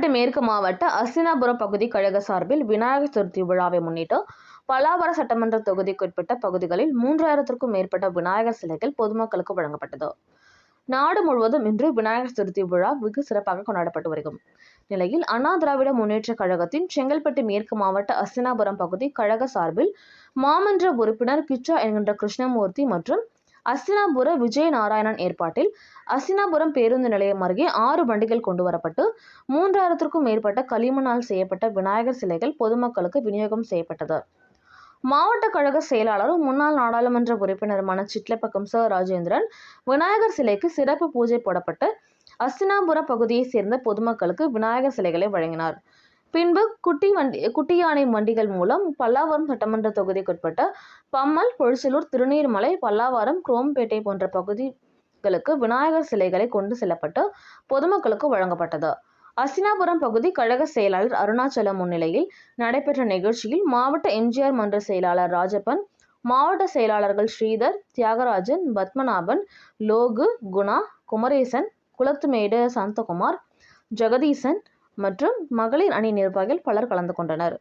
செங்கல்பட்டு மேற்கு மாவட்ட அஸ்தினாபுரம் பகுதி கழக சார்பில் விநாயகர் சதுர்த்தி விழாவை முன்னிட்டு பல்லாவரம் சட்டமன்ற தொகுதிக்குட்பட்ட பகுதிகளில் 3000க்கும் மேற்பட்ட விநாயகர் சிலைகள் பொதுமக்களுக்கு வழங்கப்பட்டது. நாடு முழுவதும் இன்று விநாயகர் சதுர்த்தி விழா வெகு சிறப்பாக கொண்டாடப்பட்டு வருகிறது. நிலையில் அண்ணா திராவிட முன்னேற்ற கழகத்தின் செங்கல்பட்டு மேற்கு மாவட்ட அஸ்தினாபுரம் பகுதி கழக சார்பில் மாமன்ற உறுப்பினர் கிச்சா என்கின்ற கிருஷ்ணமூர்த்தி மற்றும் அஸ்தினாபுர விஜய நாராயணன் ஏற்பாட்டில் அஸ்தினாபுரம் பேருந்து நிலையம் அருகே 6 வண்டிகள் கொண்டு வரப்பட்டு 3000க்கும் மேற்பட்ட களிமண்ணால் செய்யப்பட்ட விநாயகர் சிலைகள் பொதுமக்களுக்கு விநியோகம் செய்யப்பட்டது. மாவட்ட கழக செயலாளரும் முன்னாள் நாடாளுமன்ற உறுப்பினருமான சிட்லப்பக்கம் ச. ராஜேந்திரன் விநாயகர் சிலைக்கு சிறப்பு பூஜை போடப்பட்டு அஸ்தினாபுரம் பகுதியைச் சேர்ந்த பொதுமக்களுக்கு விநாயகர் சிலைகளை வழங்கினார். பின்பு குட்டி யானை வண்டிகள் மூலம் பல்லாவரம் சட்டமன்ற தொகுதிக்குட்பட்ட பம்மல், பொழிச்சலூர், திருநீர்மலை, பல்லாவரம், குரோம்பேட்டை போன்ற பகுதிகளுக்கு விநாயகர் சிலைகளை கொண்டு செல்லப்பட்டு பொதுமக்களுக்கு வழங்கப்பட்டது. அஸ்தினாபுரம் பகுதி கழக செயலாளர் அருணாச்சலம் முன்னிலையில் நடைபெற்ற நிகழ்ச்சியில் மாவட்ட எம்ஜிஆர் மன்ற செயலாளர் ராஜப்பன், மாவட்ட செயலாளர்கள் ஸ்ரீதர், தியாகராஜன், பத்மநாபன், லோகு, குணா, குமரேசன், குளத்துமேடு சாந்தகுமார், ஜெகதீசன் மற்றும் மகளிர் அணி நிர்வாகிகள் பலர் கலந்து கொண்டனர்.